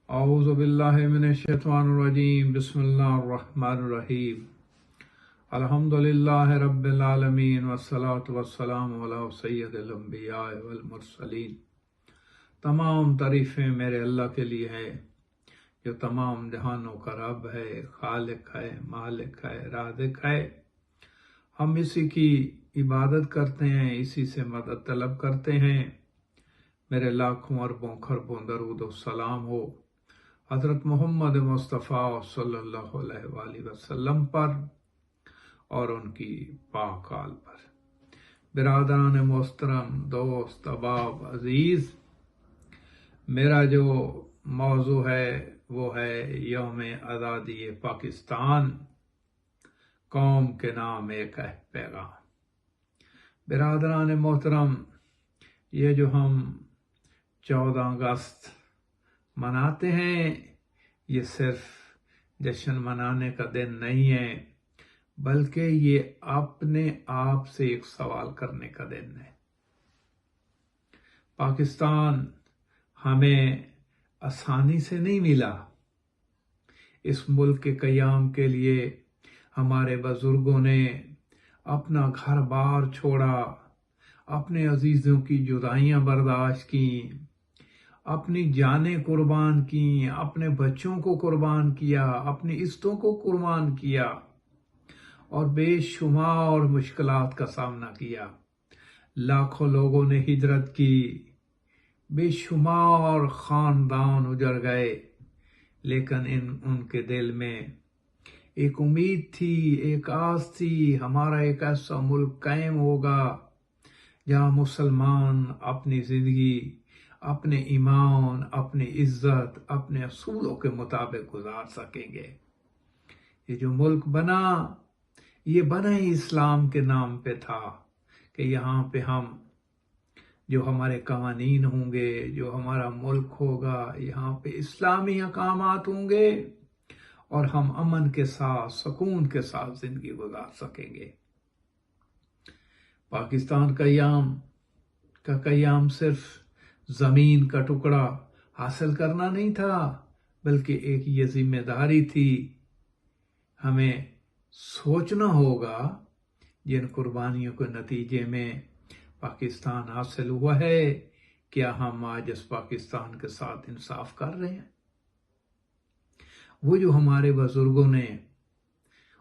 اعوذ باللہ من الشیطان الرجیم بسم اللہ الرحمن الرحیم الحمدللہ رب العالمین والصلاة والسلام علی سید الانبیاء والمرسلین۔ تمام تعریفیں میرے اللہ کے لیے ہے جو تمام جہانوں کا رب ہے، خالق ہے، مالک ہے، رازق ہے۔ ہم اسی کی عبادت کرتے ہیں، اسی سے مدد طلب کرتے ہیں۔ میرے لاکھوں اربوں خربوں درود و سلام ہو حضرت محمد مصطفیٰ صلی اللہ علیہ وآلہ وسلم پر اور ان کی پاک آل پر۔ برادران محترم، دوست، احباب، عزیز، میرا جو موضوع ہے وہ ہے یوم آزادی پاکستان، قوم کے نام ایک پیغام۔ برادران محترم، یہ جو ہم 14 اگست مناتے ہیں، یہ صرف جشن منانے کا دن نہیں ہے، بلکہ یہ اپنے آپ سے ایک سوال کرنے کا دن ہے۔ پاکستان ہمیں آسانی سے نہیں ملا۔ اس ملک کے قیام کے لیے ہمارے بزرگوں نے اپنا گھر بار چھوڑا، اپنے عزیزوں کی جدائیاں برداشت کیں، اپنی جانیں قربان کیں، اپنے بچوں کو قربان کیا، اپنی عزتوں کو قربان کیا اور بے شمار مشکلات کا سامنا کیا۔ لاکھوں لوگوں نے ہجرت کی، بے شمار خاندان اجڑ گئے، لیکن ان کے دل میں ایک امید تھی، ایک آس تھی، ہمارا ایک ایسا ملک قائم ہوگا جہاں مسلمان اپنی زندگی، اپنے ایمان، اپنی عزت، اپنے اصولوں کے مطابق گزار سکیں گے۔ یہ جو ملک بنا، یہ بنا ہی اسلام کے نام پہ تھا کہ یہاں پہ ہم جو ہمارے قوانین ہوں گے، جو ہمارا ملک ہوگا، یہاں پہ اسلامی احکامات ہوں گے اور ہم امن کے ساتھ، سکون کے ساتھ زندگی گزار سکیں گے۔ پاکستان کا قیام صرف زمین کا ٹکڑا حاصل کرنا نہیں تھا، بلکہ ایک یہ ذمہ داری تھی۔ ہمیں سوچنا ہوگا جن قربانیوں کے نتیجے میں پاکستان حاصل ہوا ہے، کیا ہم آج اس پاکستان کے ساتھ انصاف کر رہے ہیں؟ وہ جو ہمارے بزرگوں نے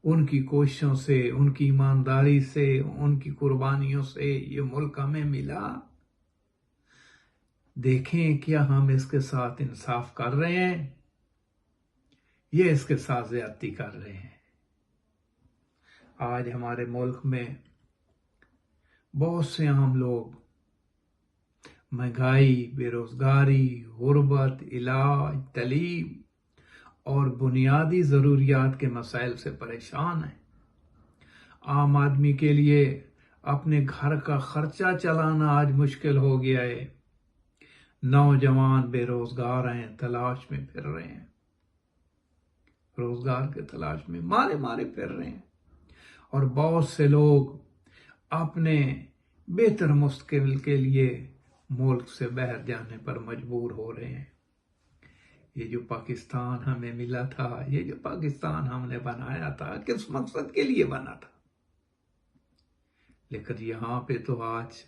ان کی کوششوں سے، ان کی ایمانداری سے، ان کی قربانیوں سے یہ ملک ہمیں ملا، دیکھیں کیا ہم اس کے ساتھ انصاف کر رہے ہیں یا اس کے ساتھ زیادتی کر رہے ہیں۔ آج ہمارے ملک میں بہت سے عام لوگ مہنگائی، بے روزگاری، غربت، علاج، تعلیم اور بنیادی ضروریات کے مسائل سے پریشان ہیں۔ عام آدمی کے لیے اپنے گھر کا خرچہ چلانا آج مشکل ہو گیا ہے۔ نوجوان بے روزگار ہیں، تلاش میں پھر رہے ہیں، روزگار کے تلاش میں مارے پھر رہے ہیں، اور بہت سے لوگ اپنے بہتر مستقبل کے لیے ملک سے باہر جانے پر مجبور ہو رہے ہیں۔ یہ جو پاکستان ہمیں ملا تھا، یہ جو پاکستان ہم نے بنایا تھا، کس مقصد کے لیے بنا تھا؟ لیکن یہاں پہ تو آج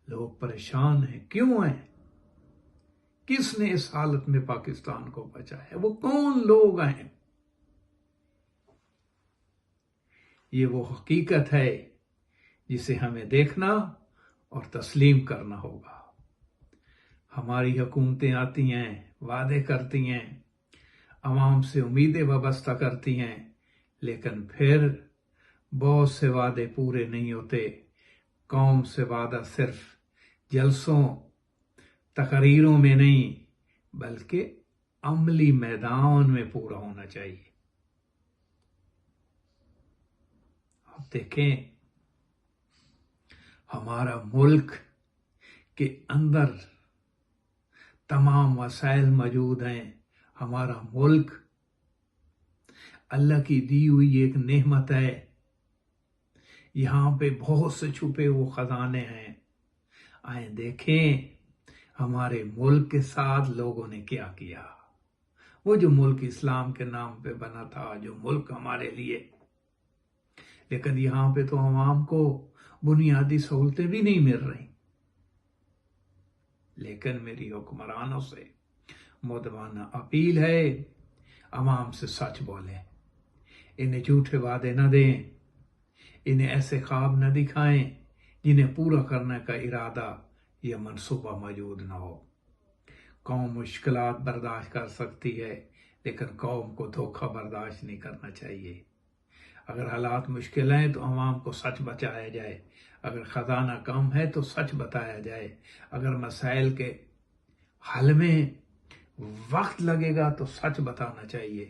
لوگ پریشان ہیں۔ کیوں ہیں؟ کس نے اس حالت میں پاکستان کو بچایا؟ وہ کون لوگ ہیں؟ یہ وہ حقیقت ہے جسے ہمیں دیکھنا اور تسلیم کرنا ہوگا۔ ہماری حکومتیں آتی ہیں، وعدے کرتی ہیں، عوام سے امیدیں وابستہ کرتی ہیں، لیکن پھر بہت سے وعدے پورے نہیں ہوتے۔ قوم سے وعدہ صرف جلسوں، تقریروں میں نہیں، بلکہ عملی میدان میں پورا ہونا چاہیے۔ آپ دیکھیں، ہمارا ملک کے اندر تمام وسائل موجود ہیں۔ ہمارا ملک اللہ کی دی ہوئی ایک نعمت ہے۔ یہاں پہ بہت سے چھپے وہ خزانے ہیں۔ آئیں دیکھیں ہمارے ملک کے ساتھ لوگوں نے کیا کیا۔ وہ جو ملک اسلام کے نام پہ بنا تھا، جو ملک ہمارے لیے، لیکن یہاں پہ تو عوام کو بنیادی سہولتیں بھی نہیں مل رہی۔ لیکن میری حکمرانوں سے مؤدبانہ اپیل ہے، عوام سے سچ بولیں، انہیں جھوٹے وعدے نہ دیں، انہیں ایسے خواب نہ دکھائیں جنہیں پورا کرنے کا ارادہ یا منصوبہ موجود نہ ہو۔ قوم مشکلات برداشت کر سکتی ہے، لیکن قوم کو دھوکہ برداشت نہیں کرنا چاہیے۔ اگر حالات مشکل ہیں تو عوام کو سچ بتایا جائے، اگر خزانہ کم ہے تو سچ بتایا جائے، اگر مسائل کے حل میں وقت لگے گا تو سچ بتانا چاہیے،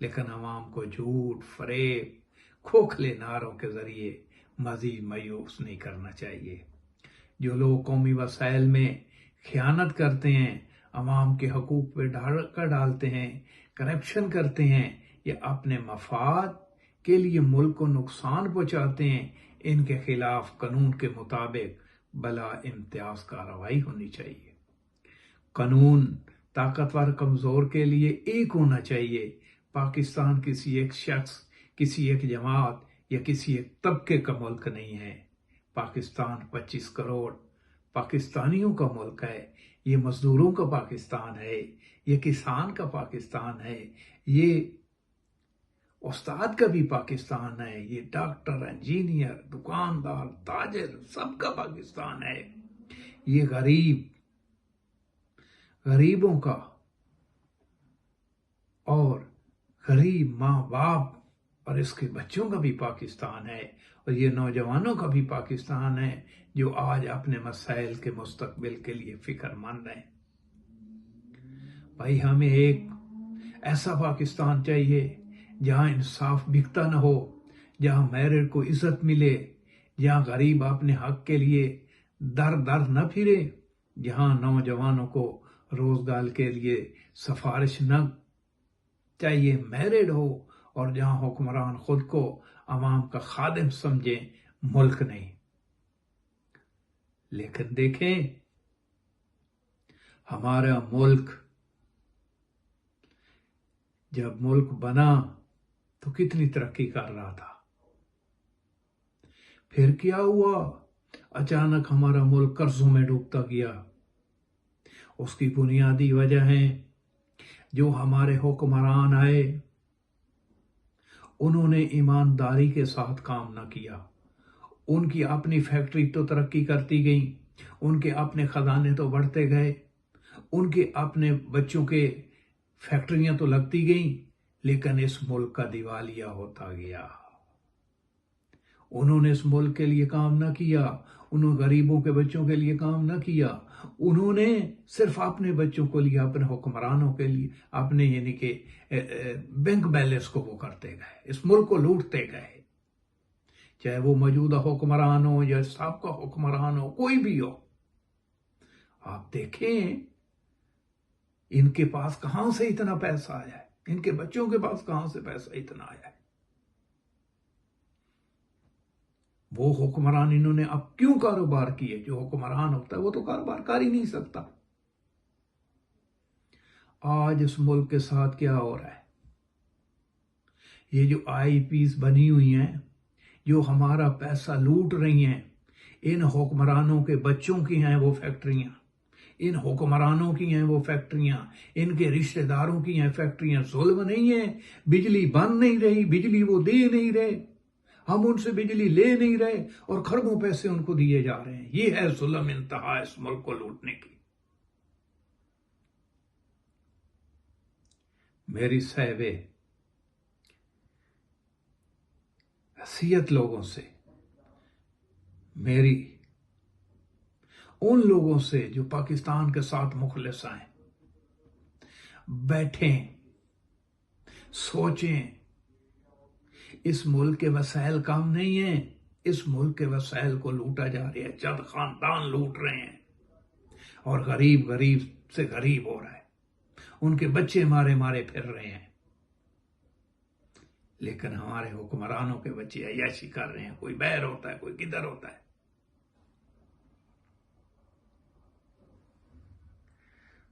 لیکن عوام کو جھوٹ، فریب، کھوکھلے نعروں کے ذریعے مزید مایوس نہیں کرنا چاہیے۔ جو لوگ قومی وسائل میں خیانت کرتے ہیں، عوام کے حقوق پہ ڈاکہ ڈالتے ہیں، کرپشن کرتے ہیں یا اپنے مفاد کے لیے ملک کو نقصان پہنچاتے ہیں، ان کے خلاف قانون کے مطابق بلا امتیاز کارروائی ہونی چاہیے۔ قانون طاقتور کمزور کے لیے ایک ہونا چاہیے۔ پاکستان کسی ایک شخص، کسی ایک جماعت یا کسی ایک طبقے کا ملک نہیں ہے۔ پاکستان 25 کروڑ پاکستانیوں کا ملک ہے۔ یہ مزدوروں کا پاکستان ہے، یہ کسان کا پاکستان ہے، یہ استاد کا بھی پاکستان ہے، یہ ڈاکٹر، انجینئر، دکاندار، تاجر، سب کا پاکستان ہے۔ یہ غریبوں کا اور غریب ماں باپ اور اس کے بچوں کا بھی پاکستان ہے، اور یہ نوجوانوں کا بھی پاکستان ہے جو آج اپنے مسائل کے مستقبل کے لیے فکر مند ہیں۔ بھائی، ہمیں ایک ایسا پاکستان چاہیے جہاں انصاف بکتا نہ ہو، جہاں میرٹ کو عزت ملے، جہاں غریب اپنے حق کے لیے در در نہ پھرے، جہاں نوجوانوں کو روزگار کے لیے سفارش نہ چاہیے، میرٹ ہو، اور جہاں حکمران خود کو عوام کا خادم سمجھیں، ملک نہیں۔ لیکن دیکھیں، ہمارا ملک جب ملک بنا تو کتنی ترقی کر رہا تھا، پھر کیا ہوا؟ اچانک ہمارا ملک قرضوں میں ڈوبتا گیا۔ اس کی بنیادی وجہ ہے جو ہمارے حکمران آئے، انہوں نے ایمانداری کے ساتھ کام نہ کیا۔ ان کی اپنی فیکٹری تو ترقی کرتی گئی، ان کے اپنے خزانے تو بڑھتے گئے، ان کے اپنے بچوں کے فیکٹریاں تو لگتی گئیں، لیکن اس ملک کا دیوالیہ ہوتا گیا۔ انہوں نے اس ملک کے لیے کام نہ کیا، انہوں نے غریبوں کے بچوں کے لیے کام نہ کیا، انہوں نے صرف اپنے بچوں کو لیے، اپنے حکمرانوں کے لیے، اپنے یعنی کہ بینک بیلنس کو وہ کرتے گئے، اس ملک کو لوٹتے گئے، چاہے وہ موجودہ حکمران ہو یا سابقہ حکمران ہو، کوئی بھی ہو۔ آپ دیکھیں ان کے پاس کہاں سے اتنا پیسہ آیا ہے، ان کے بچوں کے پاس کہاں سے پیسہ اتنا آیا ہے۔ وہ حکمران انہوں نے اب کیوں کاروبار کیے؟ جو حکمران ہوتا ہے وہ تو کاروبار کر ہی نہیں سکتا۔ آج اس ملک کے ساتھ کیا ہو رہا ہے؟ یہ جو آئی پیز بنی ہوئی ہیں، جو ہمارا پیسہ لوٹ رہی ہیں، ان حکمرانوں کے بچوں کی ہیں وہ فیکٹریاں، ان حکمرانوں کی ہیں وہ فیکٹریاں، ان کے رشتہ داروں کی ہیں فیکٹریاں۔ ظلم نہیں ہے؟ بجلی بند نہیں رہی، بجلی وہ دے نہیں رہے، ہم ان سے بجلی لے نہیں رہے اور خربوں پیسے ان کو دیے جا رہے ہیں۔ یہ ہے ظلم انتہا اس ملک کو لوٹنے کی۔ میری صاحب حیثیت لوگوں سے، میری ان لوگوں سے جو پاکستان کے ساتھ مخلص ہیں، بیٹھیں، سوچیں، اس ملک کے وسائل کم نہیں ہیں، اس ملک کے وسائل کو لوٹا جا رہا ہے، چند خاندان لوٹ رہے ہیں، اور غریب سے غریب ہو رہا ہے، ان کے بچے مارے مارے پھر رہے ہیں، لیکن ہمارے حکمرانوں کے بچے عیاشی کر رہے ہیں، کوئی باہر ہوتا ہے، کوئی کدھر ہوتا ہے۔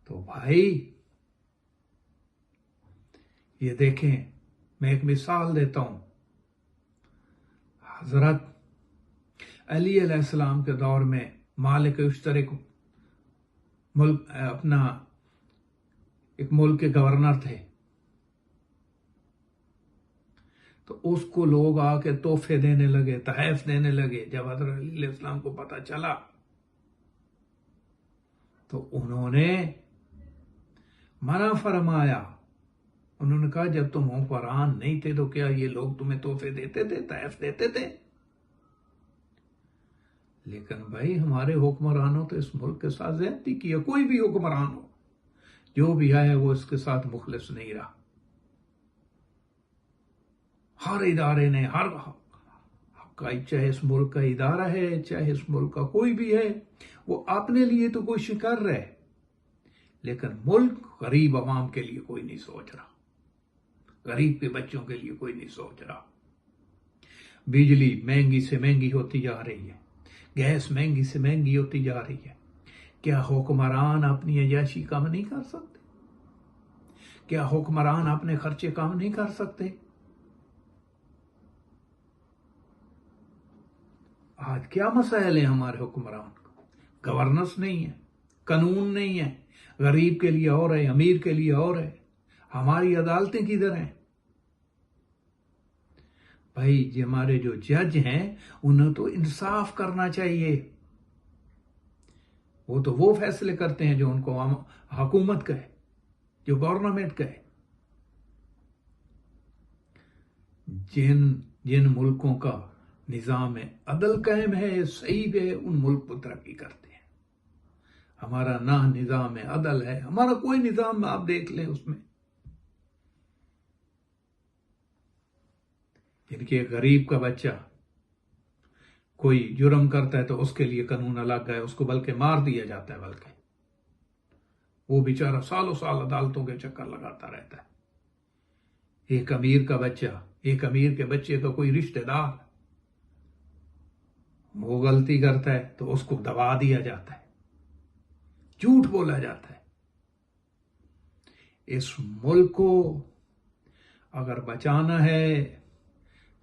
تو بھائی، یہ دیکھیں، میں ایک مثال دیتا ہوں. حضرت علی علیہ السلام کے دور میں مالک اشترک ملک اپنا ایک ملک کے گورنر تھے. تو اس کو لوگ آ کے تحفے دینے لگے، تحائف دینے لگے. جب حضرت علی علیہ السلام کو پتہ چلا تو انہوں نے منع فرمایا. انہوں نے کہا جب تم حکمران نہیں تھے تو کیا یہ لوگ تمہیں تحفے دیتے تھے، تحائف دیتے تھے؟ لیکن بھائی ہمارے حکمرانوں تو اس ملک کے ساتھ زیادتی کی ہے. کوئی بھی حکمران ہو، جو بھی آئے وہ اس کے ساتھ مخلص نہیں رہا. ہر ادارے نے، ہر چاہے اس ملک کا ادارہ ہے، چاہے اس ملک کا کوئی بھی ہے، وہ اپنے لیے تو کوشش کر رہے، لیکن ملک غریب عوام کے لیے کوئی نہیں سوچ رہا، غریب کے بچوں کے لیے کوئی نہیں سوچ رہا. بجلی مہنگی سے مہنگی ہوتی جا رہی ہے، گیس مہنگی سے مہنگی ہوتی جا رہی ہے. کیا حکمران اپنی عیاشی کم نہیں کر سکتے؟ کیا حکمران اپنے خرچے کم نہیں کر سکتے؟ آج کیا مسائل ہیں ہمارے حکمران کو؟ گورننس نہیں ہے، قانون نہیں ہے. غریب کے لیے اور ہے، امیر کے لیے اور ہے. ہماری عدالتیں کدھر ہیں؟ بھائی یہ ہمارے جو جج ہیں انہیں تو انصاف کرنا چاہیے. وہ تو وہ فیصلے کرتے ہیں جو ان کو حکومت کہے، جو گورنمنٹ کہے. جن ملکوں کا نظام عدل قائم ہے، صحیح ہے، ان ملک کو ترقی کرتے ہیں. ہمارا نہ نظام عدل ہے، ہمارا کوئی نظام آپ دیکھ لیں اس میں. جن کے غریب کا بچہ کوئی جرم کرتا ہے تو اس کے لیے قانون الگ ہے، اس کو بلکہ مار دیا جاتا ہے. بلکہ وہ بیچارہ سالوں سال عدالتوں کے چکر لگاتا رہتا ہے. ایک امیر کا بچہ، ایک امیر کے بچے کا کوئی رشتہ دار وہ غلطی کرتا ہے تو اس کو دبا دیا جاتا ہے، جھوٹ بولا جاتا ہے. اس ملک کو اگر بچانا ہے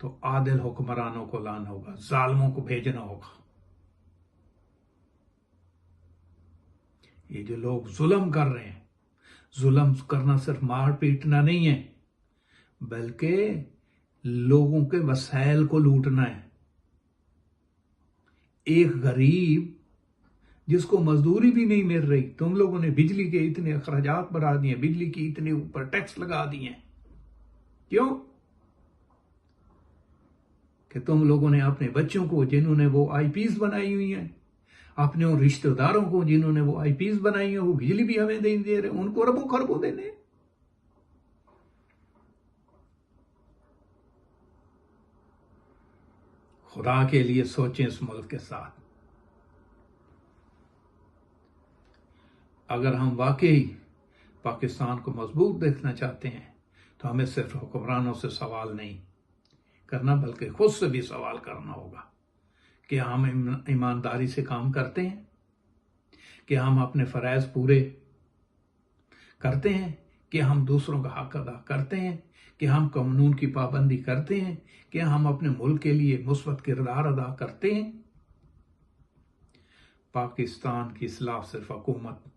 تو عادل حکمرانوں کو لانا ہوگا، ظالموں کو بھیجنا ہوگا. یہ جو لوگ ظلم کر رہے ہیں، ظلم کرنا صرف مار پیٹنا نہیں ہے، بلکہ لوگوں کے وسائل کو لوٹنا ہے. ایک غریب جس کو مزدوری بھی نہیں مل رہی، تم لوگوں نے بجلی کے اتنے اخراجات بڑھا دیے، بجلی کی اتنے اوپر ٹیکس لگا دیے. کیوں؟ کہ تم لوگوں نے اپنے بچوں کو، جنہوں نے وہ آئی پیز بنائی ہوئی ہیں، اپنے ان رشتہ داروں کو جنہوں نے وہ آئی پیز بنائی ہیں، وہ بجلی بھی ہمیں نہیں دے رہے، ان کو اربوں خربوں دینے. خدا کے لیے سوچیں اس ملک کے ساتھ. اگر ہم واقعی پاکستان کو مضبوط دیکھنا چاہتے ہیں تو ہمیں صرف حکمرانوں سے سوال نہیں کرنا بلکہ خود سے بھی سوال کرنا ہوگا کہ ہم ایمانداری سے کام کرتے ہیں، کہ ہم اپنے فرائض پورے کرتے ہیں، کہ ہم دوسروں کا حق ادا کرتے ہیں، کہ ہم قانون کی پابندی کرتے ہیں، کہ ہم اپنے ملک کے لیے مثبت کردار ادا کرتے ہیں. پاکستان کی اصلاح صرف حکومت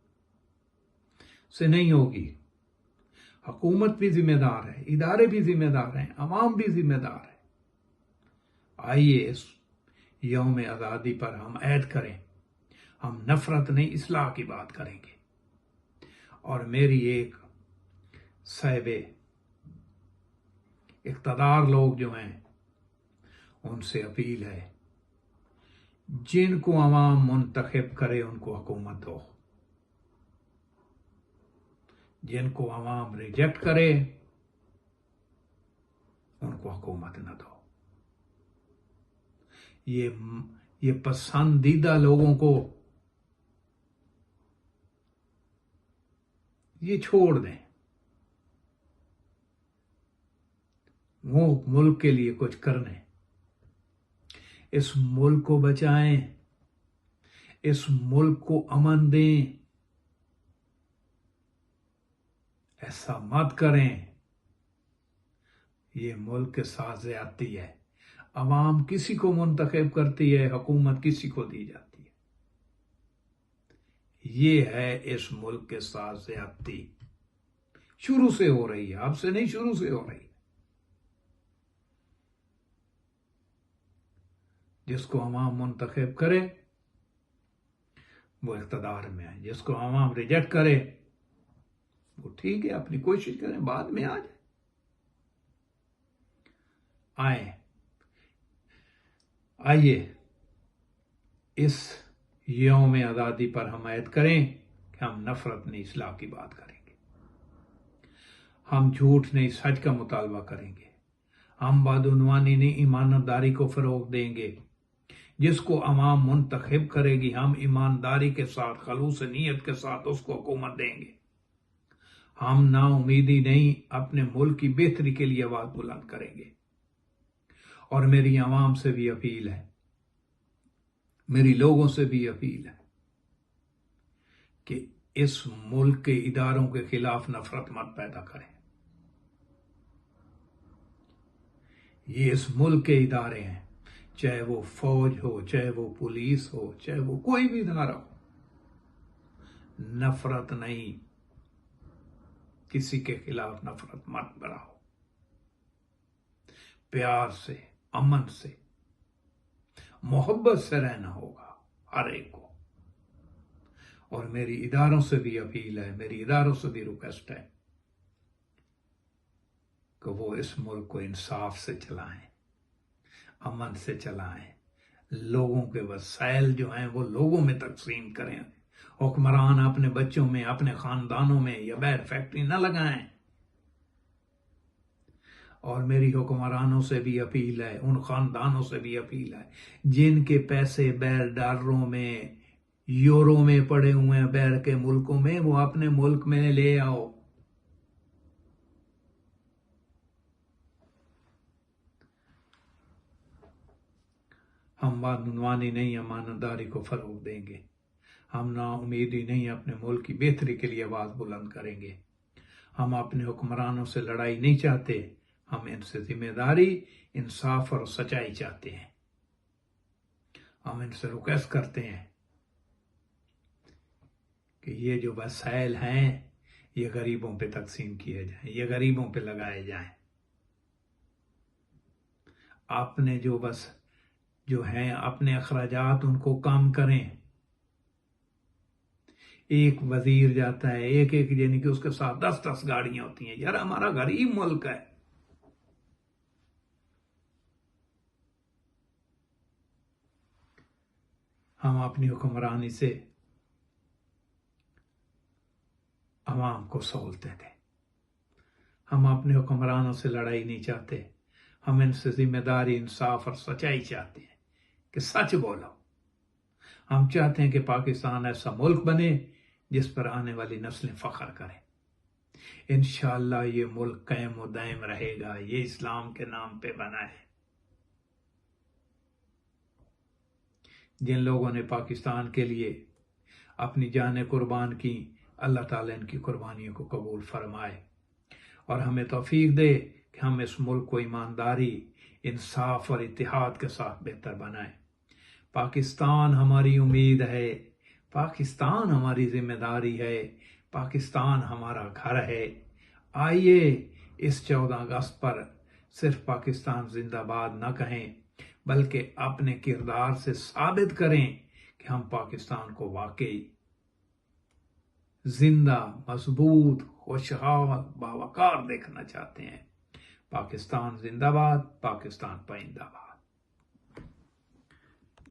سے نہیں ہوگی. حکومت بھی ذمہ دار ہے، ادارے بھی ذمہ دار ہیں، عوام بھی ذمہ دار ہے. آئیے اس یوم آزادی پر ہم عہد کریں، ہم نفرت نہیں اصلاح کی بات کریں گے. اور میری ایک صاحب اقتدار لوگ جو ہیں ان سے اپیل ہے، جن کو عوام منتخب کرے ان کو حکومت دو، جن کو عوام ریجیکٹ کرے ان کو حکومت نہ دو. یہ پسندیدہ لوگوں کو یہ چھوڑ دیں، وہ ملک کے لیے کچھ کرنے، اس ملک کو بچائیں، اس ملک کو امن دیں. ایسا مت کریں یہ ملک کے ساتھ زیادتی ہے. عوام کسی کو منتخب کرتی ہے، حکومت کسی کو دی جاتی ہے. یہ ہے اس ملک کے ساتھ زیادتی. شروع سے ہو رہی ہے، اب سے نہیں، شروع سے ہو رہی ہے. جس کو عوام منتخب کرے وہ اقتدار میں ہے، جس کو عوام ریجیکٹ کرے وہ ٹھیک ہے، اپنی کوشش کریں، بعد میں آئیے اس یوم آزادی پر ہم عہد کریں کہ ہم نفرت نہیں، اصلاح کی بات کریں گے. ہم جھوٹ نہیں، سچ کا مطالبہ کریں گے. ہم بدعنوانی نہیں، ایمانداری کو فروغ دیں گے. جس کو عوام منتخب کرے گی ہم ایمانداری کے ساتھ، خلوص نیت کے ساتھ اس کو حکومت دیں گے. ہم نا امیدی نہیں، اپنے ملک کی بہتری کے لیے آواز بلند کریں گے. اور میری عوام سے بھی اپیل ہے، میری لوگوں سے بھی اپیل ہے کہ اس ملک کے اداروں کے خلاف نفرت مت پیدا کریں. یہ اس ملک کے ادارے ہیں، چاہے وہ فوج ہو، چاہے وہ پولیس ہو، چاہے وہ کوئی بھی ادارہ ہو. نفرت نہیں، کسی کے خلاف نفرت مت بڑھاؤ. پیار سے، امن سے، محبت سے رہنا ہوگا ہر ایک کو. اور میری اداروں سے بھی اپیل ہے، میری اداروں سے بھی ریکویسٹ ہے کہ وہ اس ملک کو انصاف سے چلائیں، امن سے چلائیں. لوگوں کے وسائل جو ہیں وہ لوگوں میں تقسیم کریں. حکمران اپنے بچوں میں، اپنے خاندانوں میں یا باہر فیکٹری نہ لگائیں. اور میری حکمرانوں سے بھی اپیل ہے، ان خاندانوں سے بھی اپیل ہے جن کے پیسے باہر ڈالروں میں، یورو میں پڑے ہوئے ہیں باہر کے ملکوں میں، وہ اپنے ملک میں لے آؤ. ہم بدعنوانی نہیں، امانتداری کو فروغ دیں گے. ہم نا امیدی نہیں، اپنے ملک کی بہتری کے لیے آواز بلند کریں گے. ہم اپنے حکمرانوں سے لڑائی نہیں چاہتے، ہم ان سے ذمہ داری، انصاف اور سچائی چاہتے ہیں. ہم ان سے ریکویسٹ کرتے ہیں کہ یہ جو وسائل ہیں یہ غریبوں پہ تقسیم کیے جائیں، یہ غریبوں پہ لگائے جائیں. اپنے جو ہیں اپنے اخراجات ان کو کم کریں. ایک وزیر جاتا ہے، ایک یعنی کہ اس کے ساتھ 10 گاڑیاں ہوتی ہیں. یار ہمارا غریب ملک ہے. ہم اپنی حکمرانی سے عوام کو سہولتیں دیں. ہم اپنے حکمرانوں سے لڑائی نہیں چاہتے، ہم ان سے ذمہ داری، انصاف اور سچائی چاہتے ہیں کہ سچ بولو. ہم چاہتے ہیں کہ پاکستان ایسا ملک بنے جس پر آنے والی نسلیں فخر کریں. انشاءاللہ یہ ملک قائم و دائم رہے گا. یہ اسلام کے نام پہ بنا ہے. جن لوگوں نے پاکستان کے لیے اپنی جانیں قربان کی، اللہ تعالیٰ ان کی قربانیوں کو قبول فرمائے اور ہمیں توفیق دے کہ ہم اس ملک کو ایمانداری، انصاف اور اتحاد کے ساتھ بہتر بنائیں. پاکستان ہماری امید ہے، پاکستان ہماری ذمہ داری ہے، پاکستان ہمارا گھر ہے. آئیے اس 14 اگست پر صرف پاکستان زندہ باد نہ کہیں بلکہ اپنے کردار سے ثابت کریں کہ ہم پاکستان کو واقعی زندہ، مضبوط، خوشحال، باوقار دیکھنا چاہتے ہیں. پاکستان زندہ باد، پاکستان پائندہ باد.